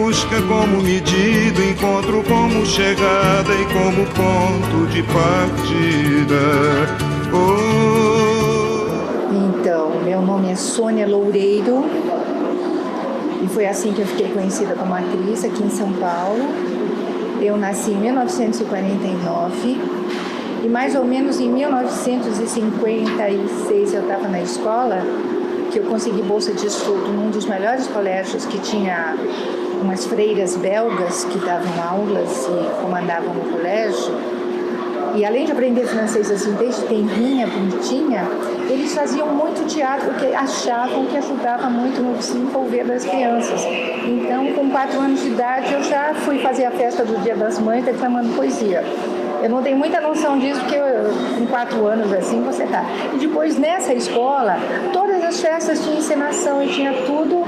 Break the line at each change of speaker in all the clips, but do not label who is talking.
busca como medida, encontro como chegada e como ponto de partida.
Então, meu nome é Sônia Loureiro e foi assim que eu fiquei conhecida como atriz aqui em São Paulo. Eu nasci em 1949 e mais ou menos em 1956 eu estava na escola, que eu consegui bolsa de estudo num dos melhores colégios, que tinha umas freiras belgas que davam aulas e comandavam o colégio. E além de aprender francês assim, desde tenrinha, bonitinha, eles faziam muito teatro, porque achavam que ajudava muito no desenvolver das crianças. Então, com 4 anos de idade, eu já fui fazer a festa do Dia das Mães declamando poesia. Eu não tenho muita noção disso, porque com 4 anos assim você tá. E depois, nessa escola, todas as festas tinham encenação e tinha tudo.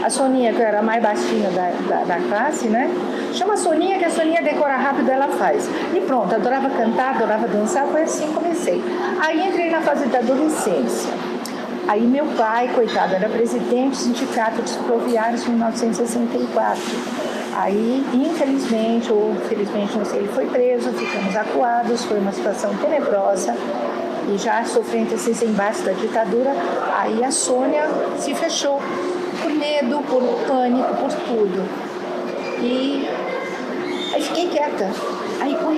A Soninha, que era a mais baixinha da classe, né? Chama a Soninha, que a Soninha decora rápido, ela faz. E pronto, adorava cantar, adorava dançar, foi assim que comecei. Aí entrei na fase da adolescência. Aí meu pai, coitado, era presidente do Sindicato dos Ferroviários em 1964. Aí, infelizmente, ou felizmente, não sei, ele foi preso, ficamos acuados, foi uma situação tenebrosa. E já sofrendo esses embates da ditadura, aí a Sônia se fechou por medo, por pânico, por tudo. E aí fiquei quieta. Aí com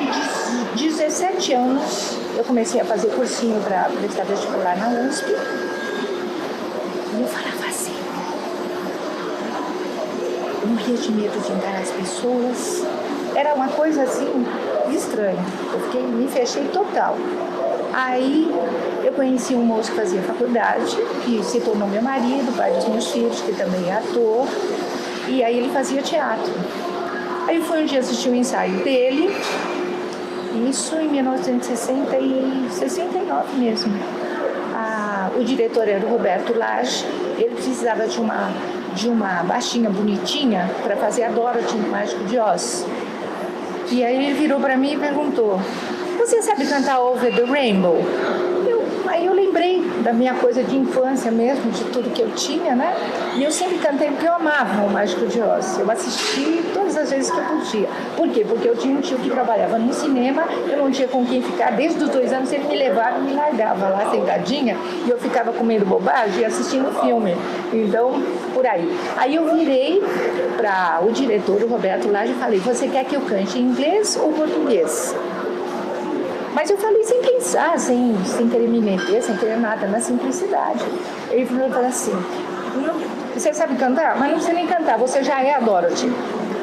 17 anos eu comecei a fazer cursinho para prestar vestibular na USP. E eu falava assim, eu morria de medo de encarar as pessoas. Era uma coisa assim estranha. Eu me fechei total. Aí eu conheci um moço que fazia faculdade, que se tornou meu marido, pai dos meus filhos, que também é ator. E aí ele fazia teatro. Aí fui um dia assistir o ensaio dele, isso em 1969 mesmo. O diretor era o Roberto Lage, ele precisava de uma baixinha bonitinha para fazer a Dorothy no Mágico de Oz. E aí ele virou para mim e perguntou, você sabe cantar Over the Rainbow? Aí eu lembrei da minha coisa de infância mesmo, de tudo que eu tinha, né? E eu sempre cantei porque eu amava o Mágico de Oz. Eu assisti todas as vezes que eu podia. Por quê? Porque eu tinha um tio que trabalhava no cinema, eu não tinha com quem ficar. Desde os 2 anos ele me levava e me largava lá sentadinha e eu ficava comendo bobagem e assistindo o filme. Então, por aí. Aí eu virei para o diretor, o Roberto Lage, e falei, você quer que eu cante em inglês ou português? Mas eu falei sem pensar, sem querer me meter, sem querer nada, na simplicidade. Ele falou assim, você sabe cantar? Mas não precisa nem cantar, você já é a Dorothy.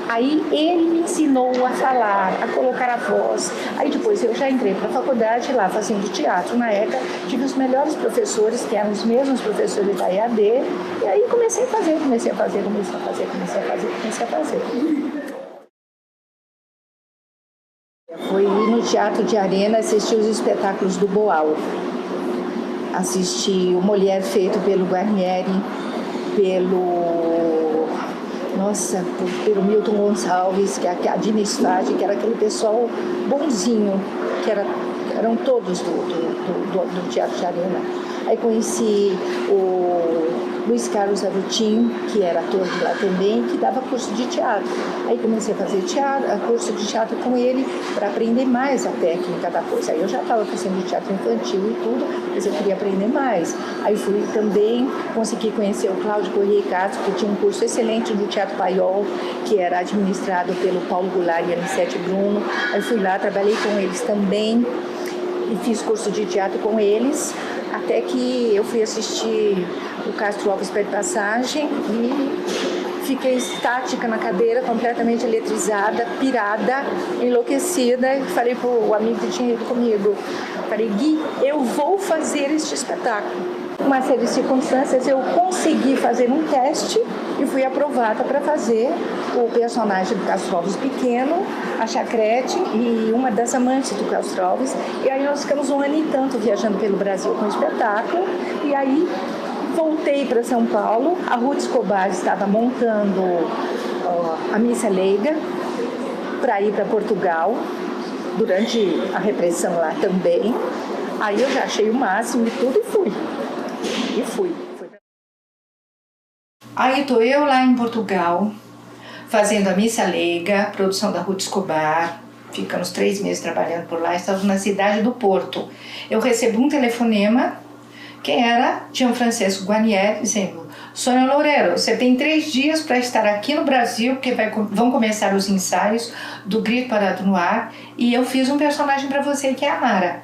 Aí ele me ensinou a falar, a colocar a voz. Aí depois eu já entrei para a faculdade lá fazendo teatro. Na ECA tive os melhores professores, que eram os mesmos professores da EAD. E aí comecei a fazer. Foi ir no Teatro de Arena assistir os espetáculos do Boal. Assisti o Molière feito pelo Guarnieri, pelo Milton Gonçalves, que a Diniz Fage, que era aquele pessoal bonzinho, que eram todos do Teatro de Arena. Aí conheci o Luiz Carlos Arutin, que era ator de lá também, que dava curso de teatro. Aí comecei a fazer curso de teatro com ele para aprender mais a técnica da coisa. Aí eu já estava fazendo teatro infantil e tudo, mas eu queria aprender mais. Aí fui também, consegui conhecer o Cláudio Corrêa Castro, que tinha um curso excelente do Teatro Paiol, que era administrado pelo Paulo Goulart e Anicete Bruno. Aí fui lá, trabalhei com eles também e fiz curso de teatro com eles, até que eu fui assistir o Castro Alves Pede Passagem e fiquei estática na cadeira, completamente eletrizada, pirada, enlouquecida, e falei pro amigo que tinha ido comigo, falei, Gui, eu vou fazer este espetáculo. Uma série de circunstâncias, eu consegui fazer um teste e fui aprovada para fazer o personagem do Castro Alves pequeno, a Chacrete e uma das amantes do Castro Alves. E aí nós ficamos 1 ano e tanto viajando pelo Brasil com o espetáculo. E aí voltei para São Paulo, a Ruth Escobar estava montando a Missa Leiga para ir para Portugal, durante a repressão lá também. Aí eu já achei o máximo e tudo e fui. Aí estou eu lá em Portugal, fazendo a Missa Leiga, produção da Ruth Escobar. Ficamos 3 meses trabalhando por lá, estávamos na cidade do Porto. Eu recebi um telefonema, quem era? Tião Francesco Guarnieri, dizendo: Sônia Loureiro, você tem 3 dias para estar aqui no Brasil, porque vão começar os ensaios do Grito Parado no Ar, e eu fiz um personagem para você que é a Mara.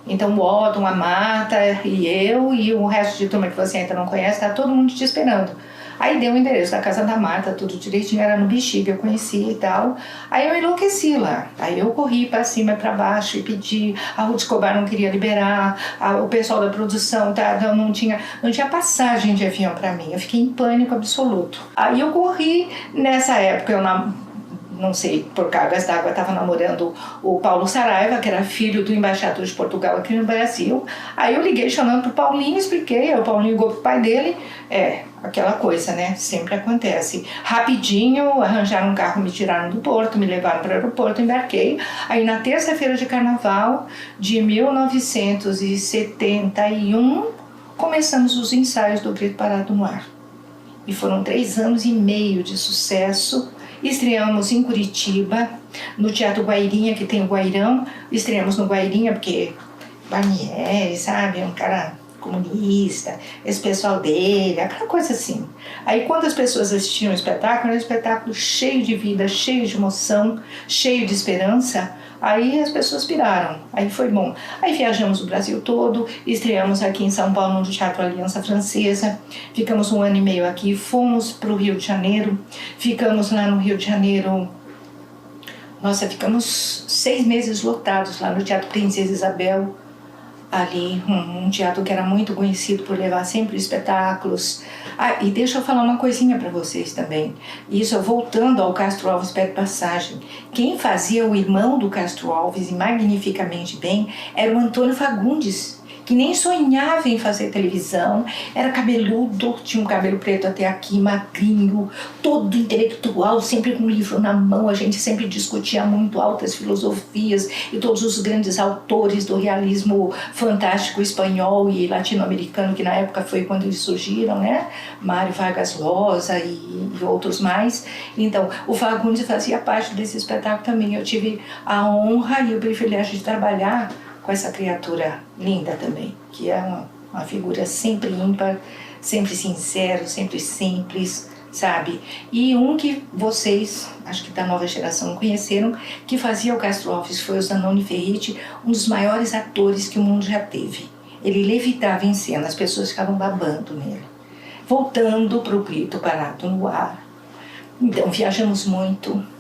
Então o Otton, a Marta e eu e o resto de turma que você ainda não conhece, tá todo mundo te esperando. Aí deu o endereço da casa da Marta, tudo direitinho, era no Bexiga, eu conheci e tal. Aí eu enlouqueci lá. Aí eu corri para cima e para baixo e pedi. A Ruth Escobar não queria liberar, o pessoal da produção não tinha passagem de avião para mim. Eu fiquei em pânico absoluto. Aí eu corri, nessa época eu não sei, por cargas d'água, estava namorando o Paulo Saraiva, que era filho do embaixador de Portugal aqui no Brasil. Aí eu liguei chamando pro Paulinho, expliquei, o Paulinho ligou pro pai dele. Aquela coisa, né? Sempre acontece. Rapidinho, arranjaram um carro, me tiraram do Porto, me levaram para o aeroporto, embarquei. Aí na terça-feira de carnaval de 1971, começamos os ensaios do Grito Parado no Ar. E foram 3 anos e meio de sucesso. Estreamos em Curitiba, no Teatro Guairinha, que tem o Guairão. Estreamos no Guairinha porque Guarnieri, sabe, um cara comunista, esse pessoal dele, aquela coisa assim. Aí quando as pessoas assistiam o espetáculo, era um espetáculo cheio de vida, cheio de emoção, cheio de esperança. Aí as pessoas piraram, aí foi bom. Aí viajamos o Brasil todo, estreamos aqui em São Paulo no Teatro Aliança Francesa, ficamos 1 ano e meio aqui, fomos para o Rio de Janeiro, ficamos lá no Rio de Janeiro, ficamos 6 meses lotados lá no Teatro Princesa Isabel, ali, um teatro que era muito conhecido por levar sempre espetáculos. E deixa eu falar uma coisinha para vocês também. Isso, voltando ao Castro Alves Pé de Passagem. Quem fazia o irmão do Castro Alves, e magnificamente bem, era o Antônio Fagundes, que nem sonhava em fazer televisão, era cabeludo, tinha um cabelo preto até aqui, magrinho, todo intelectual, sempre com um livro na mão. A gente sempre discutia muito altas filosofias e todos os grandes autores do realismo fantástico espanhol e latino-americano, que na época foi quando eles surgiram, né? Mário Vargas Llosa e outros mais. Então, o Fagundes fazia parte desse espetáculo também. Eu tive a honra e o privilégio de trabalhar com essa criatura linda também, que é uma figura sempre ímpar, sempre sincero, sempre simples, sabe? E um que vocês, acho que da nova geração, conheceram, que fazia o Castro Alves, foi o Zanoni Ferriti, um dos maiores atores que o mundo já teve. Ele levitava em cena, as pessoas ficavam babando nele. Voltando para o Grito Parado no Ar. Então, viajamos muito.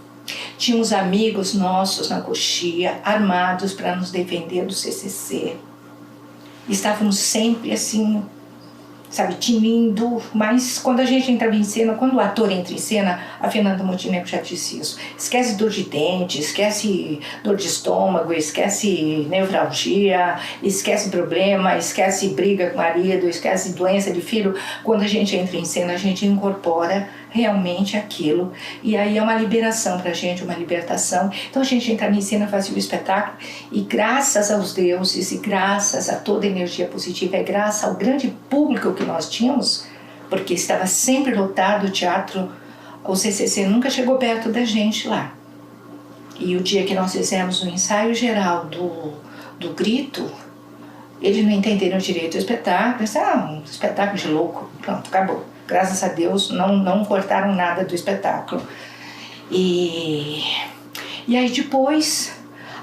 Tínhamos amigos nossos na coxia, armados para nos defender do CCC. Estávamos sempre assim, sabe, tinindo, mas quando a gente entrava em cena, quando o ator entra em cena, a Fernanda Montenegro já disse isso, esquece dor de dente, esquece dor de estômago, esquece nevralgia, esquece problema, esquece briga com o marido, esquece doença de filho. Quando a gente entra em cena, a gente incorpora realmente aquilo, e aí é uma liberação pra gente, uma libertação. Então a gente entrava em cena, fazia o espetáculo, e graças aos deuses, e graças a toda a energia positiva, é graças ao grande público que nós tínhamos, porque estava sempre lotado o teatro, o CCC nunca chegou perto da gente lá. E o dia que nós fizemos o ensaio geral do Grito, eles não entenderam direito o espetáculo, um espetáculo de louco, pronto, acabou. Graças a Deus, não cortaram nada do espetáculo. E aí depois,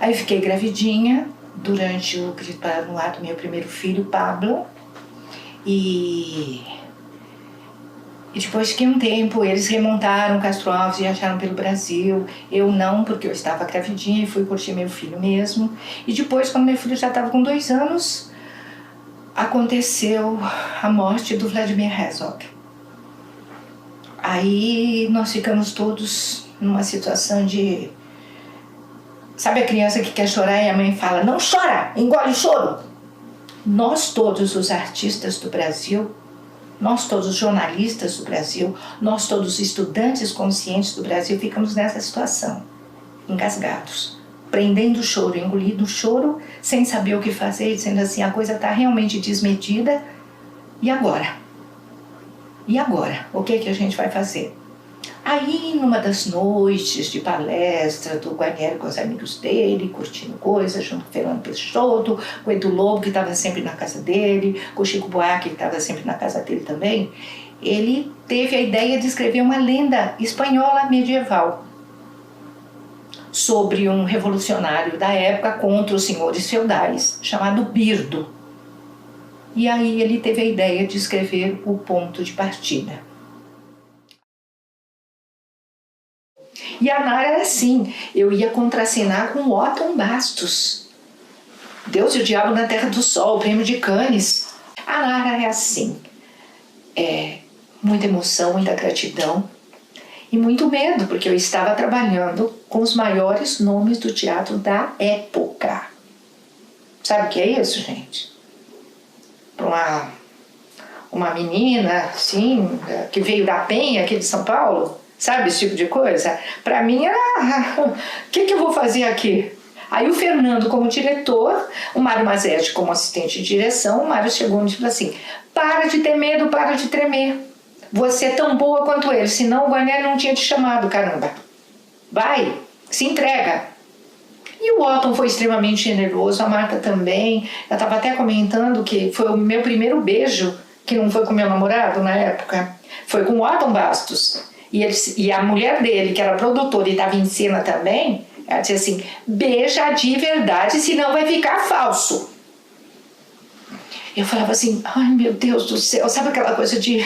aí fiquei gravidinha durante o Grito Parado no Ar do meu primeiro filho, Pablo. E depois que um tempo, eles remontaram Castro Alves e viajaram pelo Brasil. Eu não, porque eu estava gravidinha e fui curtir meu filho mesmo. E depois, quando meu filho já estava com 2 anos, aconteceu a morte do Vladimir Herzog. Aí nós ficamos todos numa situação de... Sabe a criança que quer chorar e a mãe fala, não chora, engole o choro. Nós todos os artistas do Brasil, nós todos os jornalistas do Brasil, nós todos os estudantes conscientes do Brasil ficamos nessa situação, engasgados, prendendo o choro, engolindo o choro, sem saber o que fazer, dizendo assim, a coisa está realmente desmedida, e agora? E agora? O que a gente vai fazer? Aí, numa das noites de palestra do Guarnieri com os amigos dele, curtindo coisas, junto com o Fernando Peixoto, com o Edu Lobo, que estava sempre na casa dele, com o Chico Buarque, que estava sempre na casa dele também, ele teve a ideia de escrever uma lenda espanhola medieval sobre um revolucionário da época contra os senhores feudais, chamado Birdo. E aí ele teve a ideia de escrever o Ponto de Partida. E a Nara era assim, eu ia contracenar com Otton Bastos, Deus e o Diabo na Terra do Sol, o Prêmio de Cannes. A Nara é assim, muita emoção, muita gratidão e muito medo, porque eu estava trabalhando com os maiores nomes do teatro da época. Sabe o que é isso, gente? Para uma menina, assim, que veio da Penha, aqui de São Paulo, sabe, esse tipo de coisa? Para mim era, o que eu vou fazer aqui? Aí o Fernando como diretor, o Mário Mazetti como assistente de direção, o Mário chegou e me falou assim, para de ter medo, para de tremer. Você é tão boa quanto ele, senão o Guarnieri não tinha te chamado, caramba. Vai, se entrega. E o Otton foi extremamente generoso, a Marta também. Eu estava até comentando que foi o meu primeiro beijo, que não foi com meu namorado na época, foi com o Otton Bastos. E a mulher dele, que era produtora e estava em cena também, ela disse assim, beija de verdade, senão vai ficar falso. Eu falava assim, ai meu Deus do céu, sabe aquela coisa de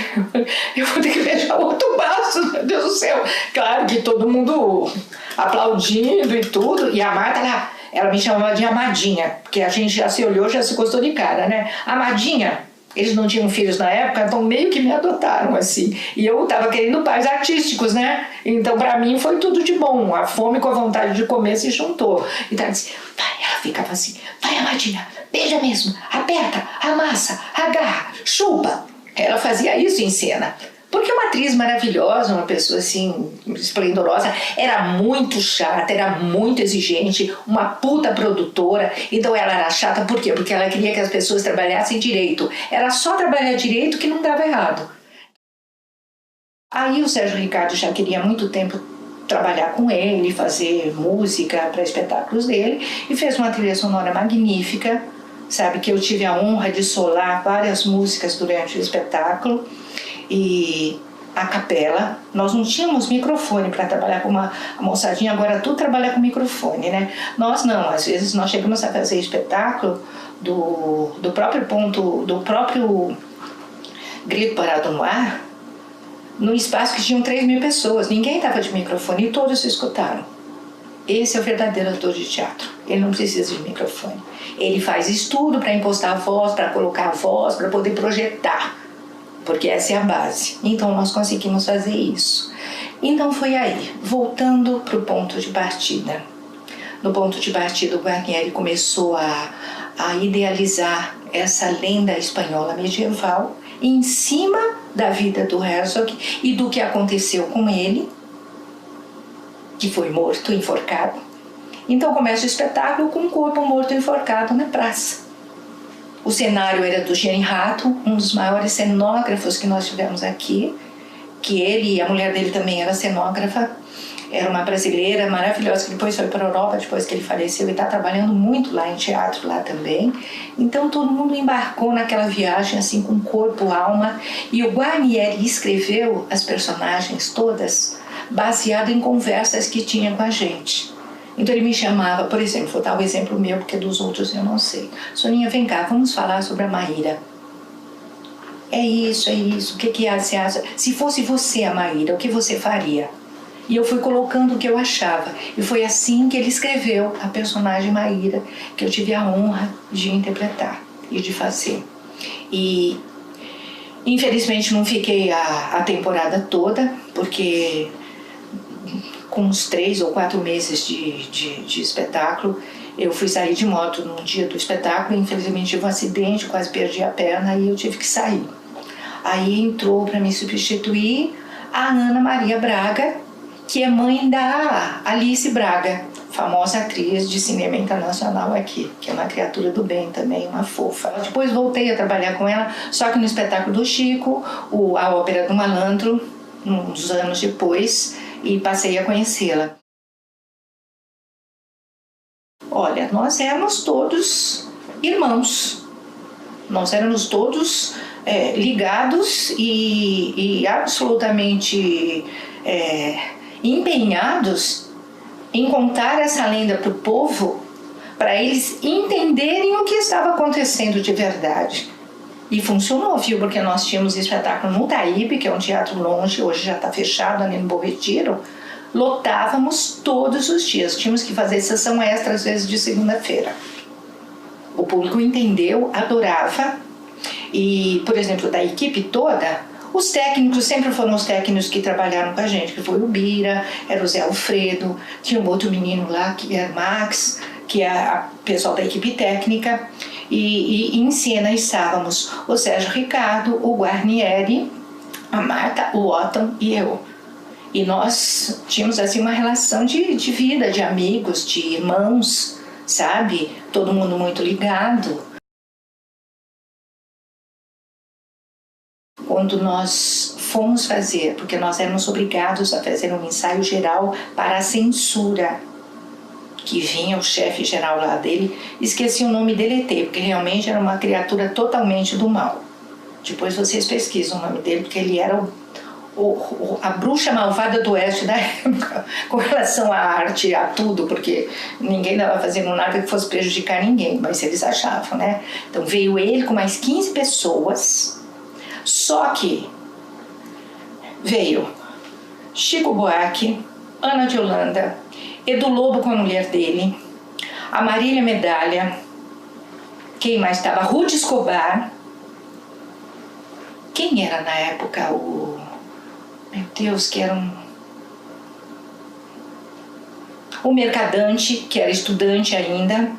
eu vou ter que beijar outro Bastos, meu Deus do céu. Claro que todo mundo aplaudindo e tudo, e a Marta, ela me chamava de Amadinha, porque a gente já se olhou, já se gostou de cara, né? Amadinha. Eles não tinham filhos na época, então meio que me adotaram, assim. E eu tava querendo pais artísticos, né? Então, pra mim, foi tudo de bom. A fome com a vontade de comer se juntou. Então, ela disse, vai, ela ficava assim, vai, Amadinha, beija mesmo, aperta, amassa, agarra, chupa. Ela fazia isso em cena. Porque uma atriz maravilhosa, uma pessoa assim, esplendorosa, era muito chata, era muito exigente, uma puta produtora. Então ela era chata por quê? Porque ela queria que as pessoas trabalhassem direito. Era só trabalhar direito que não dava errado. Aí o Sérgio Ricardo já queria há muito tempo trabalhar com ele, fazer música para espetáculos dele, e fez uma trilha sonora magnífica, sabe, que eu tive a honra de solar várias músicas durante o espetáculo. E a capela, nós não tínhamos microfone para trabalhar com a moçadinha, agora tudo trabalha com microfone, né? Nós não, às vezes nós chegamos a fazer espetáculo do próprio Grito Parado no Ar, num espaço que tinham 3.000 pessoas, ninguém estava de microfone e todos se escutaram. Esse é o verdadeiro ator de teatro, ele não precisa de microfone. Ele faz estudo para impostar a voz, para colocar a voz, para poder projetar. Porque essa é a base. Então nós conseguimos fazer isso. Então foi aí, voltando para o ponto de partida. No ponto de partida, o Guarnieri começou a idealizar essa lenda espanhola medieval em cima da vida do Herzog e do que aconteceu com ele, que foi morto, enforcado. Então começa o espetáculo com um corpo morto enforcado na praça. O cenário era do Jean Rato, um dos maiores cenógrafos que nós tivemos aqui, que ele e a mulher dele também era cenógrafa, era uma brasileira maravilhosa, que depois foi para a Europa, depois que ele faleceu, e está trabalhando muito lá em teatro lá também. Então todo mundo embarcou naquela viagem assim com corpo, alma, e o Guarnieri escreveu as personagens todas baseado em conversas que tinha com a gente. Então ele me chamava, por exemplo, vou dar um exemplo meu, porque dos outros eu não sei. Soninha, vem cá, vamos falar sobre a Maíra. É isso, o que você acha? Se fosse você a Maíra, o que você faria? E eu fui colocando o que eu achava. E foi assim que ele escreveu a personagem Maíra, que eu tive a honra de interpretar e de fazer. E infelizmente não fiquei a temporada toda, porque com uns 3 ou 4 meses de espetáculo, eu fui sair de moto num dia do espetáculo e infelizmente tive um acidente, quase perdi a perna e eu tive que sair. Aí entrou para me substituir a Ana Maria Braga, que é mãe da Alice Braga, famosa atriz de cinema internacional aqui, que é uma criatura do bem também, uma fofa. Depois voltei a trabalhar com ela, só que no espetáculo do Chico, a Ópera do Malandro, uns anos depois, e passei a conhecê-la. Olha, nós éramos todos irmãos, nós éramos todos ligados e absolutamente empenhados em contar essa lenda para o povo, para eles entenderem o que estava acontecendo de verdade. E funcionou, viu? Porque nós tínhamos espetáculo no Taíbe, que é um teatro longe, hoje já está fechado ali no Bom Retiro. Lotávamos todos os dias, tínhamos que fazer sessão extra às vezes de segunda-feira. O público entendeu, adorava. E, por exemplo, da equipe toda, os técnicos sempre foram os técnicos que trabalharam com a gente, que foi o Bira, era o Zé Alfredo, tinha um outro menino lá, que era o Max, que é o pessoal da equipe técnica, e em cena estávamos o Sérgio Ricardo, o Guarnieri, a Marta, o Otton e eu. E nós tínhamos assim uma relação de vida, de amigos, de irmãos, sabe? Todo mundo muito ligado. Quando nós fomos fazer, porque nós éramos obrigados a fazer um ensaio geral para a censura, que vinha o chefe geral lá dele, esqueci o nome dele, porque realmente era uma criatura totalmente do mal. Depois vocês pesquisam o nome dele, porque ele era a bruxa malvada do oeste da época, com relação à arte, a tudo, porque ninguém estava fazendo nada que fosse prejudicar ninguém, mas eles achavam, né? Então veio ele com mais 15 pessoas, só que veio Chico Buarque, Ana de Holanda, Edu Lobo com a mulher dele, a Marília Medalha, quem mais estava? Ruth Escobar. Quem era na época meu Deus, que era o Mercadante, que era estudante ainda.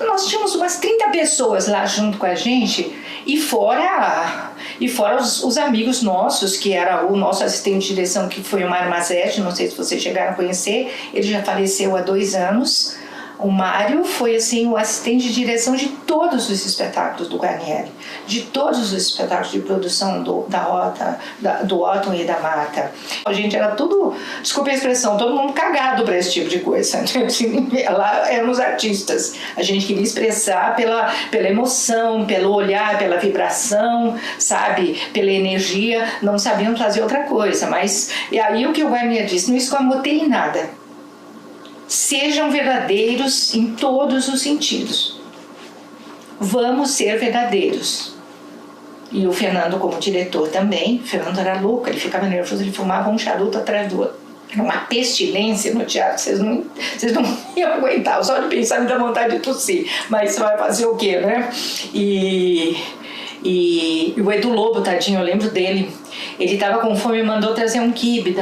Nós tínhamos umas 30 pessoas lá junto com a gente, e fora os amigos nossos, que era o nosso assistente de direção, que foi o Mário Mazetti, não sei se vocês chegaram a conhecer, ele já faleceu há 2 anos. O Mário foi assim o assistente de direção de todos os espetáculos do Guarnieri, de todos os espetáculos de produção do Otton e da Marta. A gente era tudo, desculpa a expressão, todo mundo cagado para esse tipo de coisa. Lá éramos artistas. A gente queria expressar pela emoção, pelo olhar, pela vibração, sabe, pela energia. Não sabiam fazer outra coisa. Mas e aí o que o Guarnieri disse, não escamotei em nada. Sejam verdadeiros em todos os sentidos. Vamos ser verdadeiros. E o Fernando, como diretor também, o Fernando era louco, ele ficava nervoso, ele fumava um charuto atrás do outro. Era uma pestilência no teatro, vocês não iam aguentar, só de pensar me dá vontade de tossir, mas você vai fazer o quê, né? E o Edu Lobo, tadinho, eu lembro dele. Ele estava com fome e mandou trazer um quibe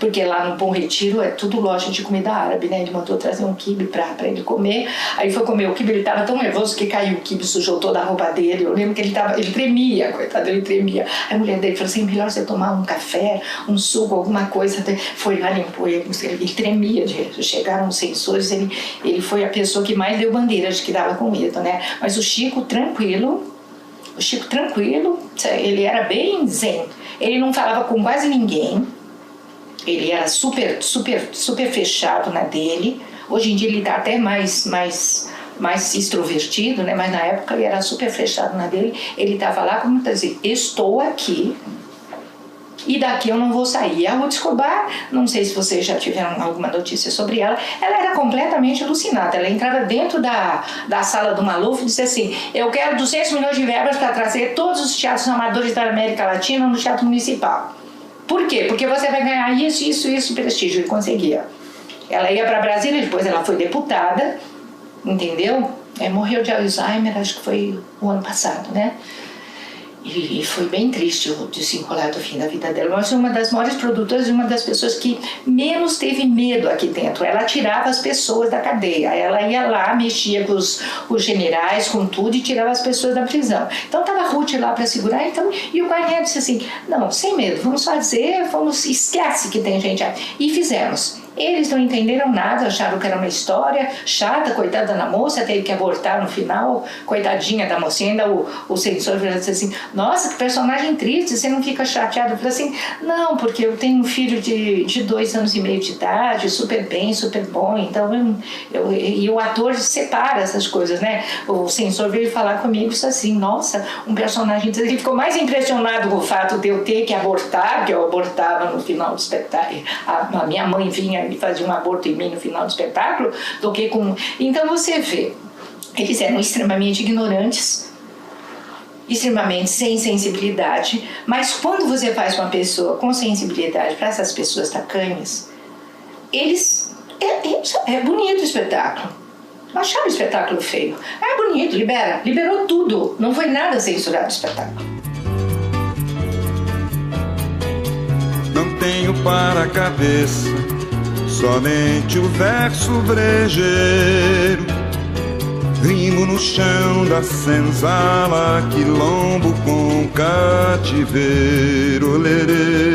porque lá no Bom Retiro é tudo loja de comida árabe, né? Ele mandou trazer um quibe para ele comer. Aí foi comer o quibe, ele estava tão nervoso que caiu o quibe, sujou toda a roupa dele. Eu lembro que ele tremia, coitado, ele tremia. Aí a mulher dele falou assim, melhor você tomar um café, um suco, alguma coisa. Foi lá, limpou ele tremia. Chegaram os sensores, ele foi a pessoa que mais deu bandeira de que dava com medo, né? Mas o Chico tranquilo, ele era bem zen, ele não falava com quase ninguém, ele era super fechado na dele. Hoje em dia ele está até mais extrovertido, né? Mas na época ele era super fechado na dele. Ele estava lá como dizer, estou aqui e daqui eu não vou sair. A Ruth Escobar, não sei se vocês já tiveram alguma notícia sobre ela, ela era completamente alucinada. Ela entrava dentro da sala do Maluf e disse assim, eu quero 200 milhões de verbas para trazer todos os teatros amadores da América Latina no Teatro Municipal. Por quê? Porque você vai ganhar isso de prestígio. Ele conseguia. Ela ia para Brasília, depois ela foi deputada, entendeu? Morreu de Alzheimer, acho que foi o ano passado, né? E foi bem triste o desenrolar do fim da vida dela. Mas foi uma das maiores produtoras e uma das pessoas que menos teve medo aqui dentro. Ela tirava as pessoas da cadeia. Ela ia lá, mexia com os generais, com tudo, e tirava as pessoas da prisão. Então estava a Ruth lá para segurar. E o Guarnieri disse assim, não, sem medo, vamos fazer, esquece que tem gente aí. E fizemos.
Eles não entenderam nada, acharam que era uma história chata, coitada da moça, teve que abortar no final, coitadinha da mocinha. Ainda o censor disse assim, nossa, que personagem triste, você não fica chateado? Eu falei assim, não, porque eu tenho um filho de 2 anos e meio de idade, super bem, super bom, então e o ator separa essas coisas, né? O censor veio falar comigo isso assim, nossa, um personagem triste. Ele ficou mais impressionado com o fato de eu ter que abortar, que eu abortava no final do espetáculo, a minha mãe vinha e fazia um aborto em mim no final do espetáculo, do que com... Então você vê, eles eram extremamente ignorantes, extremamente sem sensibilidade, mas quando você faz uma pessoa com sensibilidade para essas pessoas tacanhas, eles... É bonito o espetáculo. Acharam o espetáculo feio. É bonito, liberou tudo, não foi nada censurado o espetáculo.
Não tenho para a cabeça somente o verso brejeiro, rimo no chão da senzala, quilombo com cativeiro, lerê.